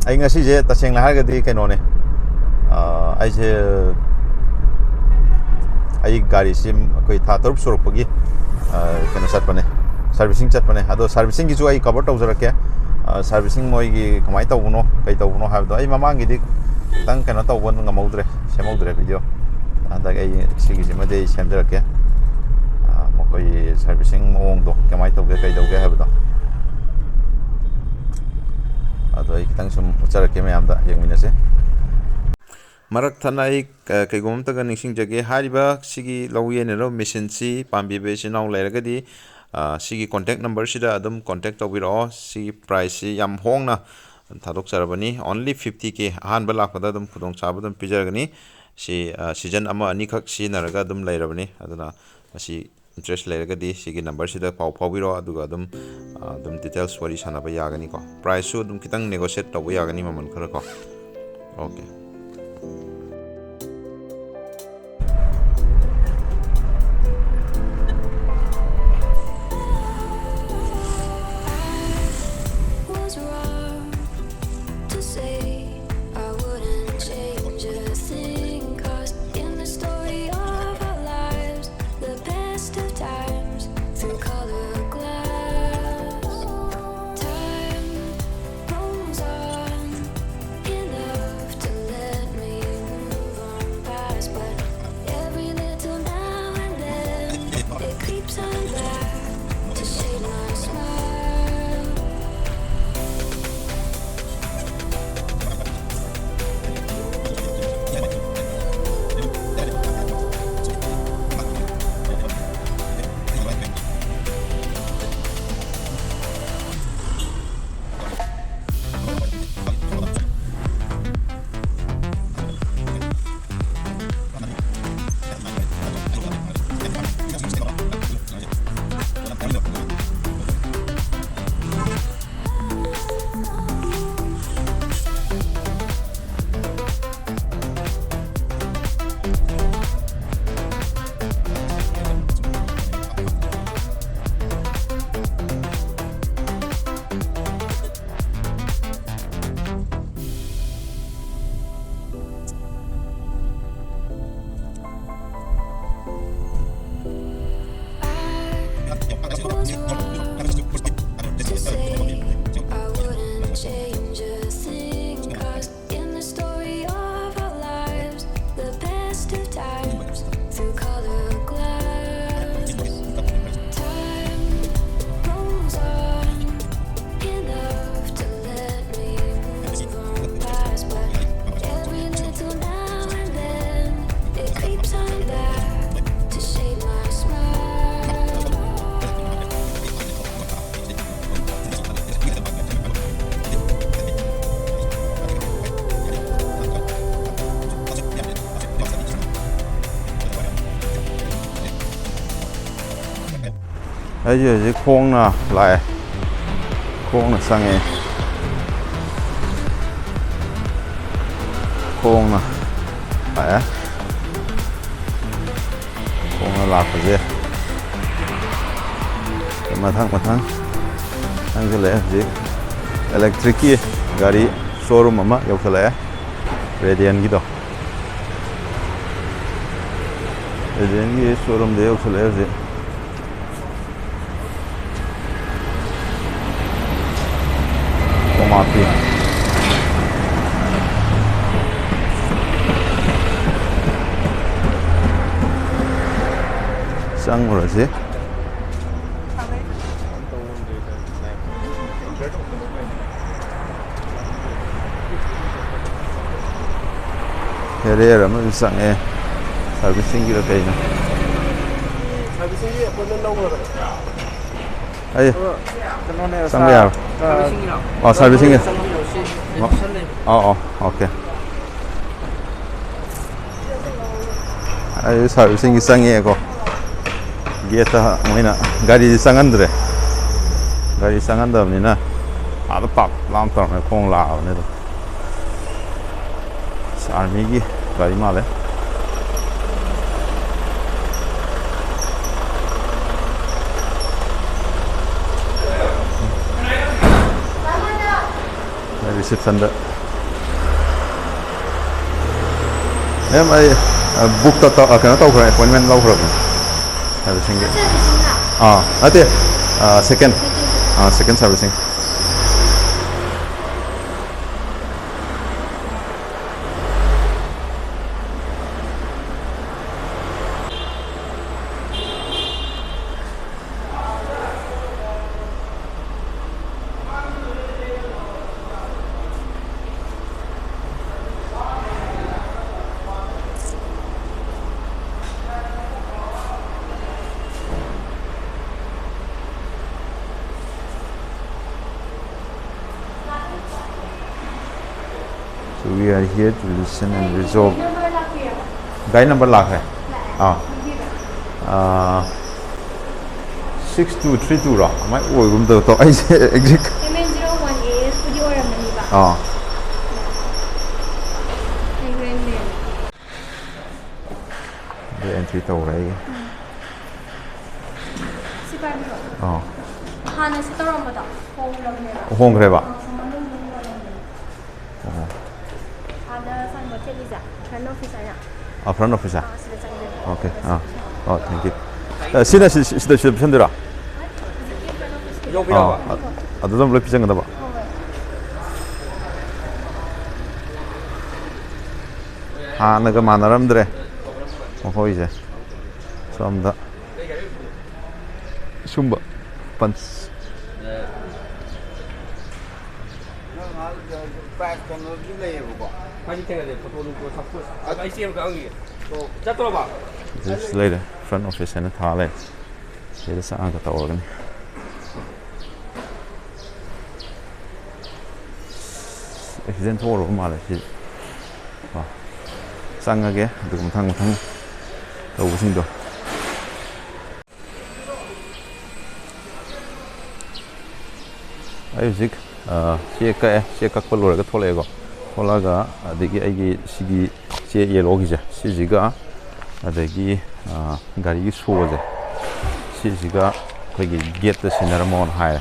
ꯑꯩ ꯉꯁꯤꯁꯦ ꯇꯁꯦꯡꯅ ꯍꯥꯏꯔꯒꯗꯤ ꯀꯩꯅꯣꯅꯦ ꯑꯩꯁꯦ ꯑꯩ ꯒꯥꯔꯤꯁꯤ ꯑꯩꯈꯣꯏ ꯊꯥ 6 ꯁꯨꯔꯛꯄꯒꯤ ꯀꯩꯅꯣ ꯆꯠꯄꯅꯦ ꯁꯔꯚꯤꯁꯤꯡ ꯆꯠꯄꯅꯦ ꯑꯗꯣ ꯁꯔꯚꯤꯁꯤꯡꯒꯤꯁꯨ ꯑꯩ ꯀꯚꯔ ꯇꯧꯖꯔꯛꯀꯦ ꯁꯔꯚꯤꯁꯤꯡ ꯃꯣꯏꯒꯤ ꯀꯃꯥꯏꯅ ꯇꯧꯕꯅꯣ ꯀꯩ ꯇꯧꯕꯅꯣ ꯍꯥꯏꯕꯗꯣ ꯑꯩ ꯃꯃꯥꯡꯒꯤꯗꯤ ꯈꯤꯇꯪ ꯀꯩꯅꯣ ꯇꯧꯕ ꯉꯝꯍꯧꯗ꯭ꯔꯦ ꯁꯦꯝꯍꯧꯗ꯭ꯔꯦ ꯚꯤꯗꯤꯑꯣ ꯍꯟꯗꯛ ꯑꯩ ꯁꯤꯒꯤꯁꯤꯃꯗꯤ ꯑꯩ ꯁꯦꯝꯖꯔꯛꯀꯦ ꯃꯈꯣꯏꯒꯤ ꯁꯔꯚꯤꯁꯤꯡ ꯃꯑꯣꯡꯗꯣ ꯀꯃꯥꯏꯅ ꯇꯧꯒꯦ ꯀꯩꯗꯧꯒꯦ ꯍꯥꯏꯕꯗꯣ ꯑꯗꯣ ꯑꯩ ꯈꯤꯇꯪ ꯁꯨꯝ ꯎꯠꯆꯔꯛꯀꯦ ꯃꯌꯥꯝꯗ ꯌꯦꯡꯃꯤꯟꯅꯁꯦ ꯃꯔꯛ ꯊꯠꯅ ꯑꯩ ꯀꯩꯒꯨꯝꯕ ꯑꯃꯇꯒ ꯅꯤꯡꯁꯤꯡꯖꯒꯦ ꯍꯥꯏꯔꯤꯕ ꯁꯤꯒꯤ ꯂꯧ ꯌꯩꯅꯔꯤꯕ ꯃꯦꯆꯤꯟꯁꯤ ꯄꯥꯝꯕꯤꯕ ꯏꯆꯤꯟ ꯏꯅꯥꯎ ꯂꯩꯔꯒꯗꯤ ꯁꯤꯒꯤ ꯀꯣꯟꯇꯦꯛ ꯅꯝꯕꯔꯁꯤꯗ ꯑꯗꯨꯝ ꯀꯣꯟꯇꯦꯛ ꯇꯧꯕꯤꯔꯛꯑꯣ ꯁꯤꯒꯤ ꯄ꯭ꯔꯥꯏꯁꯁꯤ ꯌꯥꯝ ꯍꯣꯡꯅ ꯊꯥꯗꯣꯛꯆꯔꯕꯅꯤ ꯑꯣꯟꯂꯤ 50K ꯑꯍꯥꯟꯕ ꯂꯥꯛꯄꯗ ꯑꯗꯨꯝ ꯈꯨꯗꯣꯡꯆꯥꯕ ꯑꯗꯨꯝ ꯄꯤꯖꯔꯒꯅꯤ ꯁꯤ ꯁꯤꯖꯟ ꯑꯃ ꯑꯅꯤꯈꯛ ꯁꯤꯖꯤꯟꯅꯔꯒ ꯑꯗꯨꯝ ꯂꯩꯔꯕꯅꯤ ꯑꯗꯨꯅ ꯃꯁꯤ ꯏꯟꯇꯔꯦꯁ ꯂꯩꯔꯒꯗꯤ ꯁꯤꯒꯤ ꯅꯝꯕꯔꯁꯤꯗ ꯄꯥꯎ ꯐꯥꯎꯕꯤꯔꯛꯑꯣ ꯑꯗꯨꯒ ꯑꯗꯨꯝ ꯗꯤꯇꯦꯜꯁ ꯋꯥꯔꯤ ꯁꯥꯟꯅꯕ ꯌꯥꯒꯅꯤꯀꯣ ꯄ꯭ꯔꯥꯏꯁꯁꯨ ꯑꯗꯨꯝ ꯈꯤꯇꯪ ꯅꯦꯒꯣꯁꯤꯌꯦꯠ ꯇꯧꯕ ꯌꯥꯒꯅꯤ ꯃꯃꯜ ꯈꯔ ꯀꯣ ꯑꯣꯀꯦ ꯑꯩꯁꯦ ꯍꯧꯖꯤꯛ ꯈꯣꯡꯅ ꯂꯥꯛꯑꯦ ꯈꯣꯡꯅ ꯆꯪꯉꯦ ꯈꯣꯡꯅ ꯂꯥꯛꯑꯦ ꯈꯣꯡꯅ ꯂꯥꯛꯄꯁꯦ ꯃꯊꯪ ꯆꯪꯁꯤꯜꯂꯛꯑꯦ ꯍꯧꯖꯤꯛ ꯑꯦꯂꯦꯛꯇ꯭ꯔꯤꯛꯀꯤ ꯒꯥꯔꯤ ꯁꯣꯔꯨꯝ ꯑꯃ ꯌꯧꯁꯤꯜꯂꯛꯑꯦ ꯔꯦꯗꯤꯌꯟꯒꯤꯗꯣ ꯔꯦꯗꯤꯌꯟꯒꯤ ꯁꯣꯔꯨꯝꯗ ꯌꯧꯁꯤꯜꯂꯛꯑꯦ ꯍꯧꯖꯤꯛ Mati. ꯆꯪꯉꯨꯔꯁꯤ ꯀꯦꯔꯤꯌꯔ ꯑꯃꯁꯨ ꯆꯪꯉꯦ ꯁꯥꯔꯚꯤꯁꯤꯡꯒꯤꯔ ꯀꯩꯅꯣ ꯁꯥꯔꯚꯤꯁꯤꯡꯒꯤ ꯑꯩꯈꯣꯏꯅ ꯂꯧꯔꯒ ꯑꯩ ꯆꯪꯕ ꯌꯥꯔꯣ ꯁꯥꯔꯚꯤꯁꯤꯡꯒꯤ ꯑꯣꯀꯦ ꯑꯩ ꯁꯥꯔꯚꯤꯁꯤꯡꯒꯤ ꯆꯪꯉꯦꯀꯣ ꯒꯦꯠꯇ ꯃꯣꯏꯅ ꯒꯥꯔꯤꯗꯤ ꯆꯪꯍꯟꯗ꯭ꯔꯦ ꯒꯥꯔꯤ ꯆꯪꯍꯟꯗꯕꯅꯤꯅ ꯑꯥꯗ ꯄꯥꯛ ꯂꯥꯝ ꯇꯧꯔꯝꯃꯦ ꯈꯣꯡ ꯂꯥꯛꯑꯕꯅꯤ ꯑꯗꯨꯝ ꯑꯥꯔꯃꯤꯒꯤ ꯒꯥꯔꯤ ꯃꯥꯜꯂꯦ reception da em ai book ta kana tau khra appointment lau khra servicing ge ate second servicing. So we are here to listen and resolve. Guide number lakh hai. 6232 ra. Mai oi gum to ai exact. MN01A studio ramani ba. The entry to rai. Sipan ro. Hana sitoram ba. Hong re ba. Front office. Okay. Thank you. Sina sendera. Adu dam lepi jang da ba. Naga manaram dre. Hoi je. Som da. Sumba pants. This later front office and thale. Here is ang ta organ. Accident horo male si. Sangage dum thang tau sing do. Ai zik che ka ko lor ga thole go. Thola ga adigi ai sigi che yellow gi ja sijiga adagi gari gi so je sijiga koi gi get the cinnamon hai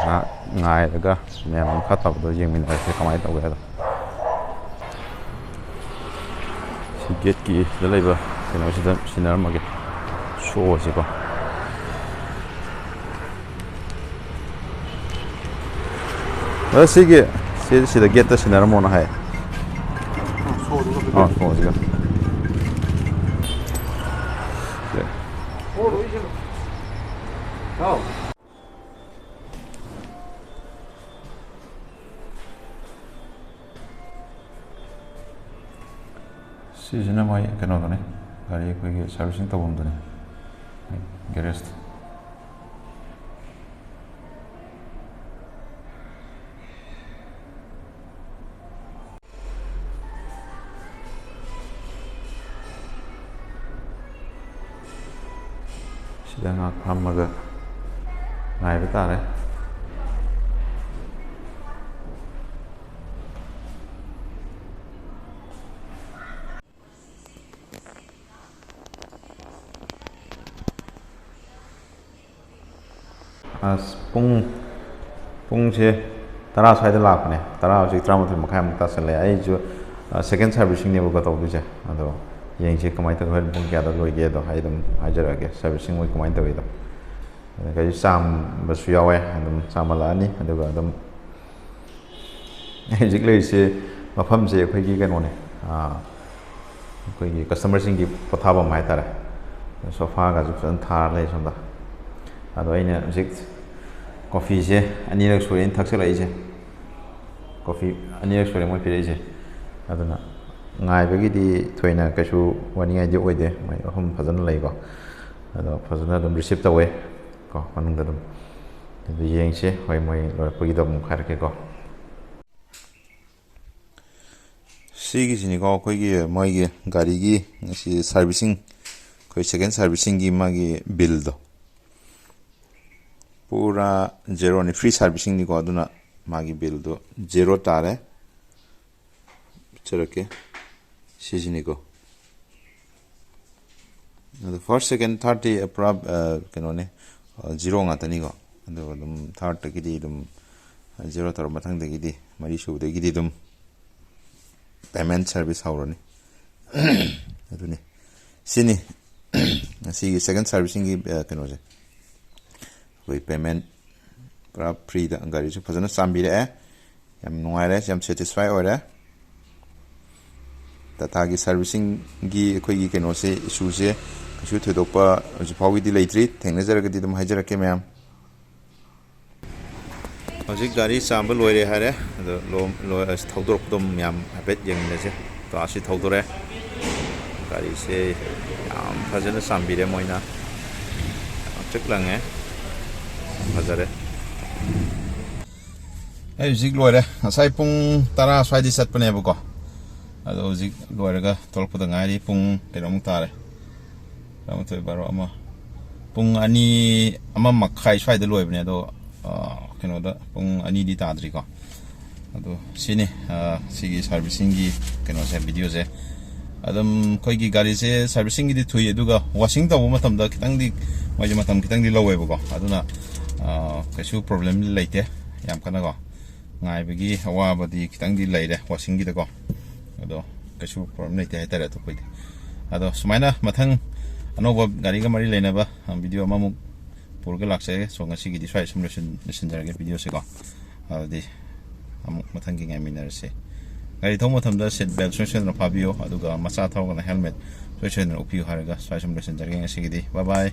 na ngai daga me kha ta do jing min ai se kamai ta ga da si get ki da lai ba keno si da cinnamon ge so je ko sige si da get the cinnamon hai so je 시즌에 많이 그나가네. 가리 거기 서비싱 또 본다네. 게레스트. 시장아 밥 먹어. 나이 따래. ꯄꯨꯡꯁꯦ 10 ꯁ꯭ꯋꯥꯏꯗ ꯂꯥꯛꯄꯅꯦ 10 ꯍꯧꯖꯤꯛ 13 ꯃꯈꯥꯏꯃꯨꯛ ꯇꯥꯁꯜꯂꯦ ꯑꯩꯁꯨ ꯁꯦꯀꯦꯟ ꯁꯥꯔꯚꯤꯁꯤꯡꯅꯦꯕꯀꯣ ꯇꯧꯗꯣꯏꯁꯦ ꯑꯗꯣ ꯌꯦꯡꯁꯦ ꯀꯃꯥꯏꯅ ꯇꯧꯒꯦ ꯍꯣꯔꯦꯟ ꯄꯨꯡ ꯀꯌꯥꯗ ꯂꯣꯏꯒꯦꯗꯣ ꯑꯩ ꯑꯗꯨꯝ ꯍꯥꯏꯖꯔꯛꯑꯒꯦ ꯁꯥꯔꯚꯤꯁꯤꯡ ꯃꯣꯏ ꯀꯃꯥꯏꯅ ꯇꯧꯋꯤꯗꯣ ꯑꯗꯒꯤ ꯆꯥꯝꯕꯁꯨ ꯌꯥꯎꯋꯦ ꯑꯗꯨꯝ ꯆꯥꯝꯍꯜꯂꯛꯑꯅꯤ ꯑꯗꯨꯒ ꯑꯗꯨꯝ ꯍꯧꯖꯤꯛ ꯂꯩꯔꯤꯁꯦ ꯃꯐꯝꯁꯦ ꯑꯩꯈꯣꯏꯒꯤ ꯀꯩꯅꯣꯅꯦ ꯑꯩꯈꯣꯏꯒꯤ ꯀꯁꯇꯃꯔꯁꯤꯡꯒꯤ ꯄꯣꯊꯥꯐꯝ ꯍꯥꯏꯇꯥꯔꯦ ꯁꯣꯐꯥꯒꯁꯨ ꯐꯖꯅ ꯊꯥꯔ ꯂꯩ ꯁꯣꯝꯗ ꯑꯗꯣ ꯑꯩꯅ ꯍꯧꯖꯤꯛ ꯀꯣꯐꯤꯁꯦ ꯑꯅꯤꯔꯛ ꯁꯨꯔꯦ ꯑꯩꯅ ꯊꯛꯆꯜꯂꯛꯏꯁꯦ ꯀꯣꯐꯤ ꯑꯅꯤꯔꯛ ꯁꯨꯔꯦ ꯃꯣꯏ ꯄꯤꯔꯛꯏꯁꯦ ꯑꯗꯨꯅ ꯉꯥꯏꯕꯒꯤꯗꯤ ꯊꯣꯏꯅ ꯀꯩꯁꯨ ꯋꯥꯅꯤꯡꯉꯥꯏꯗꯤ ꯑꯣꯏꯗꯦ ꯃꯣꯏ ꯑꯍꯨꯝ ꯐꯖꯅ ꯂꯩꯀꯣ ꯑꯗꯣ ꯐꯖꯅ ꯑꯗꯨꯝ ꯔꯤꯁꯤꯞ ꯇꯧꯋꯦ ꯀꯣ ꯃꯅꯨꯡꯗ ꯑꯗꯨꯝ ꯑꯗꯨ ꯌꯦꯡꯁꯦ ꯍꯣꯏ ꯃꯣꯏ ꯂꯣꯏꯔꯛꯄꯒꯤꯗꯣ ꯑꯃꯨꯛ ꯍꯥꯏꯔꯛꯀꯦꯀꯣ ꯁꯤꯒꯤꯁꯤꯅꯤꯀꯣ ꯑꯩꯈꯣꯏꯒꯤ ꯃꯣꯏꯒꯤ ꯒꯥꯔꯤꯒꯤ ꯉꯁꯤ ꯁꯥꯔꯚꯤꯁꯤꯡ ꯑꯩꯈꯣꯏ ꯁꯦꯀꯦꯟ ꯁꯥꯔꯚꯤꯁꯤꯡꯒꯤ ꯃꯥꯒꯤ ꯕꯤꯜꯗꯣ ꯄꯨꯔꯥ ꯖꯦꯔꯣꯅꯤ ꯐ꯭ꯔꯤ ꯁꯥꯔꯚꯤꯁꯤꯡꯅꯤꯀꯣ ꯑꯗꯨꯅ ꯃꯥꯒꯤ ꯕꯤꯜꯗꯣ ꯖꯦꯔꯣ ꯇꯥꯔꯦ ꯆꯠꯔꯛꯀꯦ ꯁꯤꯁꯤꯅꯤꯀꯣ ꯑꯗꯣ ꯐꯥꯔꯁ ꯁꯦꯀꯦꯟ ꯊꯥꯔꯠꯇꯤ ꯄꯨꯔꯥ ꯀꯩꯅꯣꯅꯦ ꯖꯤꯔꯣ ꯉꯥꯛꯇꯅꯤꯀꯣ ꯑꯗꯨꯒ ꯑꯗꯨꯝ ꯊꯥꯔꯠꯇꯒꯤꯗꯤ ꯑꯗꯨꯝ 0 ꯇꯧꯔ ꯃꯊꯪꯗꯒꯤꯗꯤ ꯃꯔꯤ ꯁꯨꯕꯗꯒꯤꯗꯤ ꯑꯗꯨꯝ ꯄꯦꯃꯦꯟ ꯁꯔꯚꯤꯁ ꯍꯧꯔꯅꯤ ꯑꯗꯨꯅꯤ ꯁꯤꯅꯤ ꯉꯁꯤꯒꯤ ꯁꯦꯀꯦꯟ ꯁꯔꯚꯤꯁꯤꯡꯒꯤ ꯀꯩꯅꯣꯁꯦ ꯑꯩꯈꯣꯏ ꯄꯦꯃꯦꯟ ꯄꯨꯔꯥ ꯐ꯭ꯔꯤꯗ ꯒꯥꯔꯤꯁꯨ ꯐꯖꯅ ꯆꯥꯝꯕꯤꯔꯛꯑꯦ ꯌꯥꯝ ꯅꯨꯡꯉꯥꯏꯔꯦ ꯌꯥꯝ ꯁꯦꯇꯤꯁꯐꯥꯏ ꯑꯣꯏꯔꯦ ꯇꯥꯇꯥꯒꯤ ꯁꯔꯚꯤꯁꯤꯡꯒꯤ ꯑꯩꯈꯣꯏꯒꯤ ꯀꯩꯅꯣꯁꯦ ꯏꯁꯨꯁꯦ ꯀꯩꯁꯨ ꯊꯣꯏꯗꯣꯛꯄ ꯍꯧꯖꯤꯛ ꯐꯥꯎꯒꯤꯗꯤ ꯂꯩꯇ꯭ꯔꯤ ꯊꯦꯡꯅꯖꯔꯒꯗꯤ ꯑꯗꯨꯝ ꯍꯥꯏꯖꯔꯛꯀꯦ ꯃꯌꯥꯝ ꯍꯧꯖꯤꯛ ꯒꯥꯔꯤ ꯆꯥꯝꯕ ꯂꯣꯏꯔꯦ ꯍꯥꯏꯔꯦ ꯑꯗꯣ ꯊꯧꯗꯣꯔꯛꯄꯗꯣ ꯃꯌꯥꯝ ꯍꯥꯏꯐꯦꯠ ꯌꯦꯡꯃꯤꯟꯅꯁꯦ ꯀꯥꯔꯁꯤ ꯊꯧꯗꯣꯔꯦ ꯒꯥꯔꯤꯁꯦ ꯌꯥꯝ ꯐꯖꯅ ꯆꯥꯝꯕꯤꯔꯦ ꯃꯣꯏꯅ ꯆꯤꯛ ꯂꯪꯉꯦ ꯐꯖꯔꯦ ꯑꯩ ꯍꯧꯖꯤꯛ ꯂꯣꯏꯔꯦ ꯉꯁꯥꯏ ꯄꯨꯡ 10 ꯁ꯭ꯋꯥꯏꯗ ꯆꯠꯄꯅꯦꯕꯀꯣ ꯑꯗꯣ ꯍꯧꯖꯤꯛ ꯂꯣꯏꯔꯒ ꯊꯣꯛꯂꯛꯄꯗ ꯉꯥꯏꯔꯤ ꯄꯨꯡ ꯀꯩꯅꯣꯃꯨꯛ ꯇꯥꯔꯦ 1 ꯄꯨꯡ 1:30 ꯁ꯭ꯋꯥꯏꯗ ꯂꯣꯏꯕꯅꯦ ꯑꯗꯣ ꯀꯩꯅꯣꯗ ꯄꯨꯡ 2ꯗꯤ ꯇꯥꯗ꯭ꯔꯤꯀꯣ ꯑꯗꯣ ꯁꯤꯅꯤ ꯁꯤꯒꯤ ꯁꯥꯔꯚꯤꯁꯤꯡꯒꯤ ꯀꯩꯅꯣꯁꯦ ꯚꯤꯗꯤꯑꯣꯁꯦ ꯑꯗꯨꯝ ꯑꯩꯈꯣꯏꯒꯤ ꯒꯥꯔꯤꯁꯦ ꯁꯥꯔꯚꯤꯁꯤꯡꯒꯤꯗꯤ ꯊꯨꯏ ꯑꯗꯨꯒ ꯋꯥꯁꯤꯡ ꯇꯧꯕ ꯃꯇꯝꯗ ꯈꯤꯇꯪꯗꯤ ꯃꯣꯏꯁꯦ ꯃꯇꯝ ꯈꯤꯇꯪꯗꯤ ꯂꯧꯋꯦꯕꯀꯣ ꯑꯗꯨꯅ ꯀꯩꯁꯨ ꯄ꯭ꯔꯣꯕ꯭ꯂꯦꯝ ꯂꯩꯇꯦ ꯌꯥꯝ ꯀꯟꯅꯀꯣ ꯉꯥꯏꯕꯒꯤ ꯑꯋꯥꯕꯗꯤ ꯈꯤꯇꯪꯗꯤ ꯂꯩꯔꯦ ꯋꯥꯁꯤꯡꯒꯤꯗꯀꯣ ꯑꯗꯣ ꯀꯩꯁꯨ ꯄ꯭ꯔꯣꯕ꯭ꯂꯦꯝ ꯂꯩꯇꯦ ꯍꯥꯏꯇꯥꯔꯦ ꯑꯇꯣꯞꯄꯗꯤ ꯑꯗꯣ ꯁꯨꯃꯥꯏꯅ ꯃꯊꯪ ꯑꯅꯧꯕ ꯒꯥꯔꯤꯒ ꯃꯔꯤ ꯂꯩꯅꯕ ꯚꯤꯗꯤꯑꯣ ꯑꯃꯃꯨꯛ ꯄꯨꯔꯒ ꯂꯥꯛꯆꯒꯦ ꯁꯣ ꯉꯁꯤꯒꯤꯗꯤ ꯁ꯭ꯋꯥꯏ ꯁꯨꯝ ꯂꯣꯏꯁꯤꯟꯖꯔꯒꯦ ꯚꯤꯗꯤꯑꯣꯁꯦꯀꯣ ꯑꯗꯨꯗꯤ ꯑꯃꯨꯛ ꯃꯊꯪꯒꯤ ꯉꯥꯏꯃꯤꯟꯅꯔꯁꯦ ꯒꯥꯔꯤ ꯊꯧꯕ ꯃꯇꯝꯗ ꯁꯤꯠ ꯕꯦꯜ ꯁꯣꯏꯗꯅ ꯐꯥꯕꯤꯌꯨ ꯑꯗꯨꯒ ꯃꯆꯥ ꯊꯧꯔꯒꯅ ꯍꯦꯜꯃꯦꯠ ꯁꯣꯏꯗꯅ ꯎꯞꯄꯤꯌꯨ ꯍꯥꯏꯔꯒ ꯁ꯭ꯋꯥꯏ ꯁꯨꯝ ꯂꯣꯏꯁꯤꯟꯖꯔꯒꯦ ꯉꯁꯤꯒꯤꯗꯤ ꯕꯥꯏ ꯕꯥꯏ